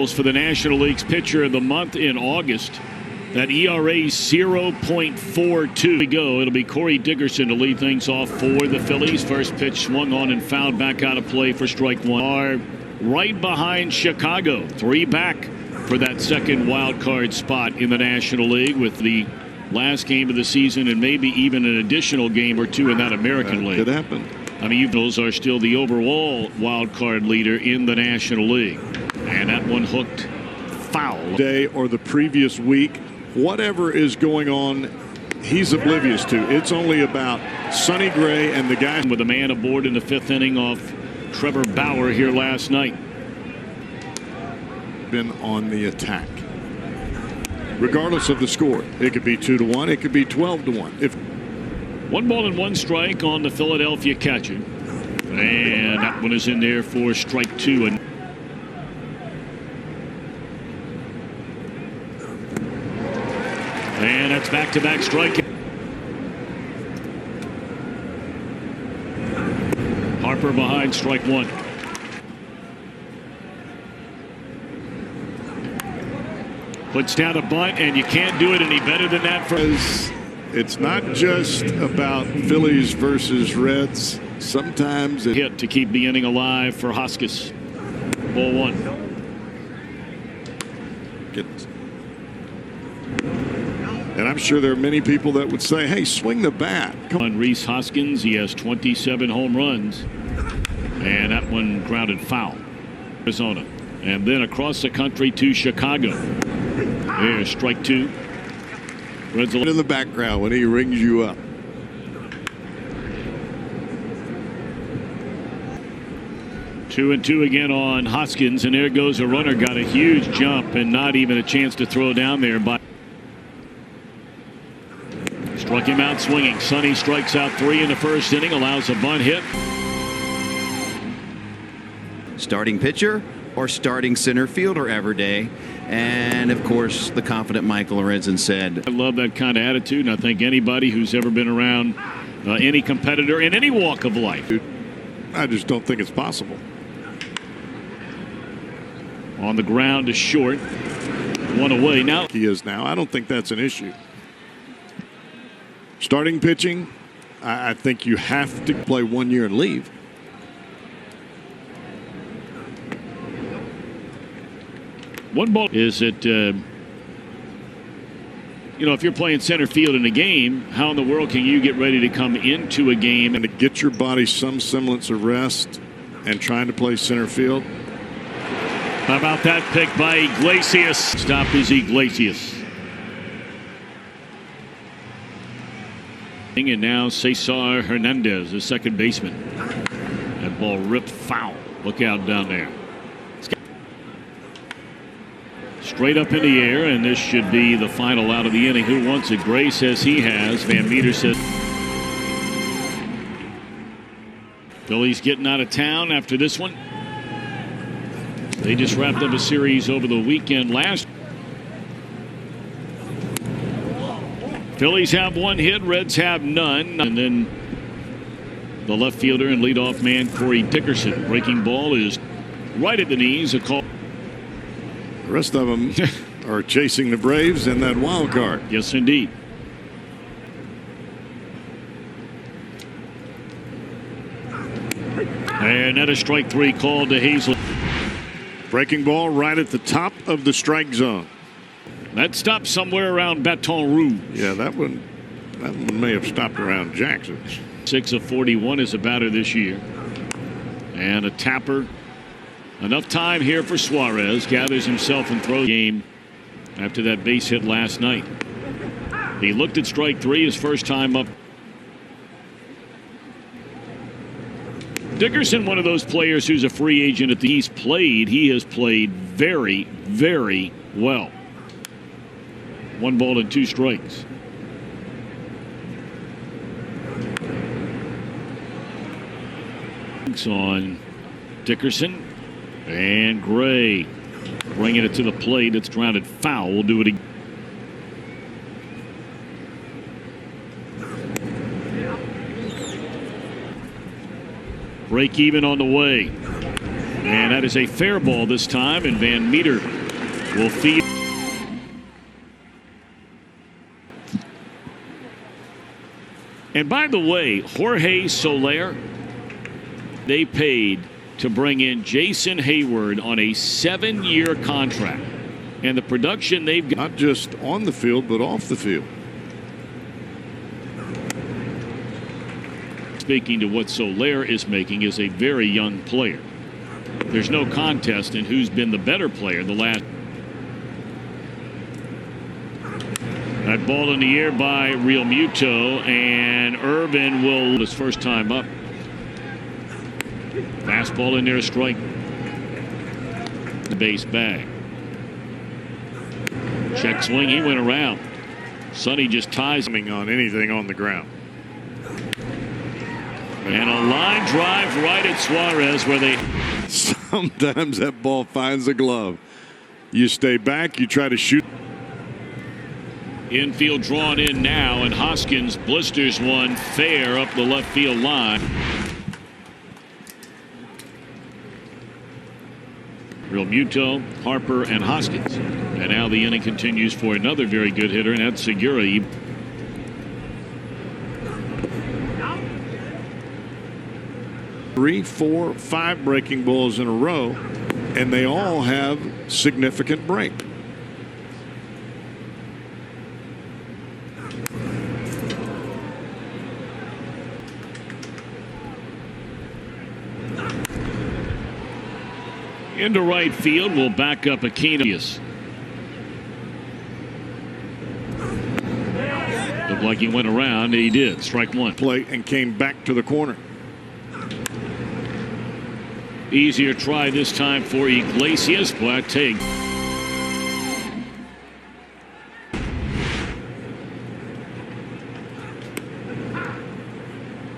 For the National League's pitcher of the month in August. That ERA 0.42. We go. It'll be Corey Dickerson to lead things off for the Phillies. First pitch swung on and fouled back out of play for strike one. Are right behind Chicago. 3 back for that second wild card spot in the National League with the last game of the season and maybe even an additional game or two in that American League. Could happen. I mean, Eagles are still the overall wild card leader in the National League. And that one hooked foul. Day or the previous week, whatever is going on, he's oblivious to. It's only about Sonny Gray and the guy. With a man aboard in the 5th inning off Trevor Bauer here last night. Been on the attack. Regardless of the score, it could be 2-1, it could be 12-1. If 1 ball and 1 strike on the Philadelphia catcher. And that one is in there for strike 2. And that's back-to-back strike. Harper behind strike 1. Puts down a bunt, and you can't do it any better than that. It's not just about Phillies versus Reds. Sometimes it hit to keep the inning alive for Hoskins. Ball 1. And I'm sure there are many people that would say, hey, swing the bat. Come on, Rhys Hoskins. He has 27 home runs. And that one grounded foul. Arizona. And then across the country to Chicago. There's strike 2. Reds in the background when he rings you up. Two and 2 again on Hoskins. And there goes a runner. Got a huge jump and not even a chance to throw down there by. Struck him out swinging. Sonny strikes out 3 in the 1st inning, allows a bunt hit. Starting pitcher or starting center fielder every day. And of course, the confident Michael Lorenzen said, I love that kind of attitude, and I think anybody who's ever been around any competitor in any walk of life. I just don't think it's possible. On the ground is short. 1 away now. He is now. I don't think that's an issue. Starting pitching, I think you have to play 1 year and leave. One ball. Is it, you know, if you're playing center field in a game, how in the world can you get ready to come into a game and to get your body some semblance of rest and trying to play center field? How about that pick by Iglesias? Stop is Iglesias. And now Cesar Hernandez, the second baseman. That ball ripped foul. Look out down there. Straight up in the air, and this should be the final out of the inning. Who wants it? Gray says he has. Van Meter says. Phillies getting out of town after this one. They just wrapped up a series over the weekend last. Phillies have 1 hit, Reds have none. And then the left fielder and leadoff man Corey Dickerson. Breaking ball is right at the knees. A call. The rest of them are chasing the Braves in that wild card. Yes, indeed. And that is strike 3 called to Hazel. Breaking ball right at the top of the strike zone. That stopped somewhere around Baton Rouge. Yeah, that one may have stopped around Jackson. 6 of 41 as a batter this year. And a tapper. Enough time here for Suarez. Gathers himself and throws game after that base hit last night. He looked at strike 3 his first time up. Dickerson, one of those players who's a free agent at the East, he has played very, very well. 1 ball and 2 strikes. On Dickerson and Gray bringing it to the plate. It's grounded foul. We'll do it again. Break even on the way. And that is a fair ball this time, and Van Meter will feed. And by the way, Jorge Soler, they paid to bring in Jason Hayward on a 7-year contract. And the production they've got. Not just on the field, but off the field. Speaking to what Soler is making is a very young player. There's no contest in who's been the better player the last. That ball in the air by Real Muto, and Irvin will his first time up. Fastball in there, strike. The base bag. Check swing, he went around. Sonny just ties him on anything on the ground. And a line drive right at Suarez where they. Sometimes that ball finds a glove. You stay back, you try to shoot. Infield drawn in now, and Hoskins blisters one fair up the left field line. Real Muto, Harper, and Hoskins. And now the inning continues for another very good hitter, and that's Segura. 3, 4, 5 breaking balls in a row, and they all have significant break. Into right field will back up Aquino. Looked like he went around, and he did. Strike one. Play and came back to the corner. Easier try this time for Iglesias. Black take.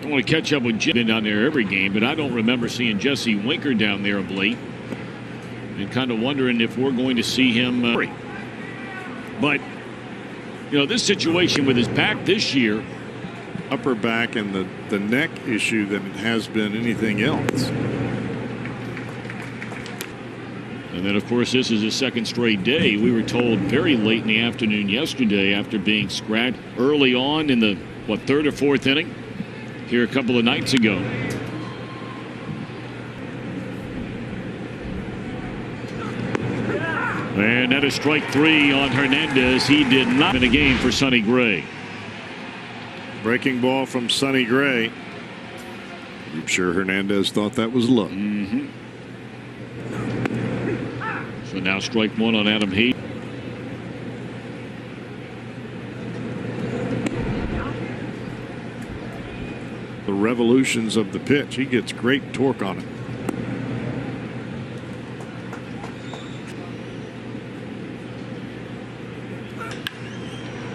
I want to catch up with Jim. Been down there every game, but I don't remember seeing Jesse Winker down there of late. And kind of wondering if we're going to see him. But, you know, this situation with his back this year. Upper back and the neck issue than it has been anything else. And then, of course, this is his second straight day. We were told very late in the afternoon yesterday after being scratched early on in the, third or fourth inning here a couple of nights ago. And that is strike 3 on Hernandez. He did not in a game for Sonny Gray. Breaking ball from Sonny Gray. I'm sure Hernandez thought that was low. Mm-hmm. So now strike 1 on Adam Hayes. The revolutions of the pitch. He gets great torque on it.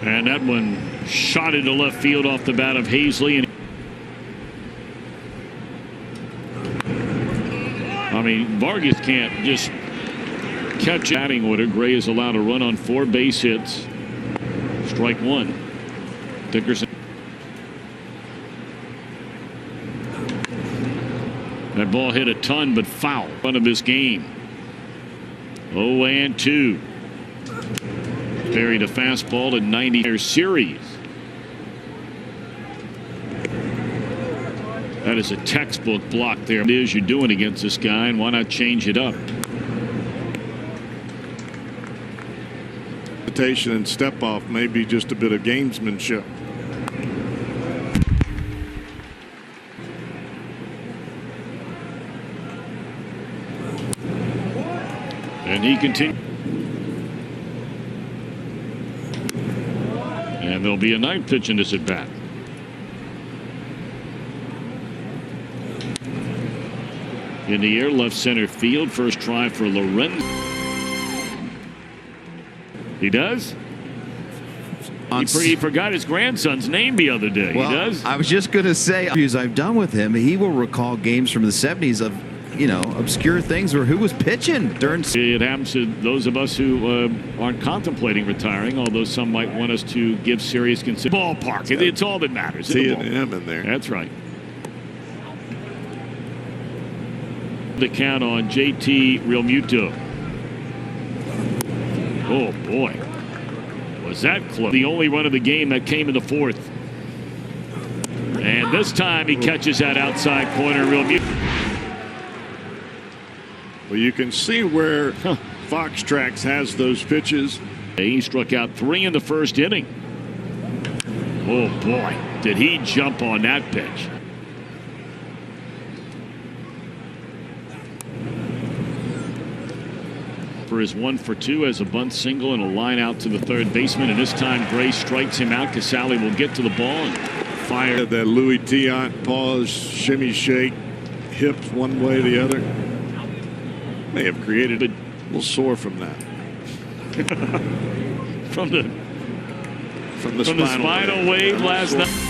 And that one shot into left field off the bat of Hazley. And I mean, Vargas can't just catch batting order. Gray is allowed to run on 4 base hits. Strike 1. Dickerson. That ball hit a ton, but foul. Front of this game. 0-2. Buried a fastball in 90 series. That is a textbook block there. It is you're doing against this guy, and why not change it up? And step off, maybe just a bit of gamesmanship. And he continues. And there'll be a 9th pitch in this at bat. In the air, left center field. First try for Lorenzo. He does? He forgot his grandson's name the other day. Well, he does? I was just going to say, interviews I've done with him, he will recall games from the 70s of, you know, obscure things or who was pitching during. It happens to those of us who aren't contemplating retiring, although some might want us to give serious consideration. Ballpark. It's all that matters. T&M in there. That's right. the count on JT Realmuto. Oh, boy. Was that close? The only run of the game that came in the fourth. And this time he catches that outside corner. Realmuto. Well, you can see where Fox Tracks has those pitches. He struck out 3 in the first inning. Oh, boy. Did he jump on that pitch. For his 1-for-2 as a bunt single and a line out to the third baseman. And this time Gray strikes him out. Casale will get to the ball and fire. That Louis Tiant pause, shimmy shake, hips one way or the other. May have created a little sore from that. from the spinal wave last night.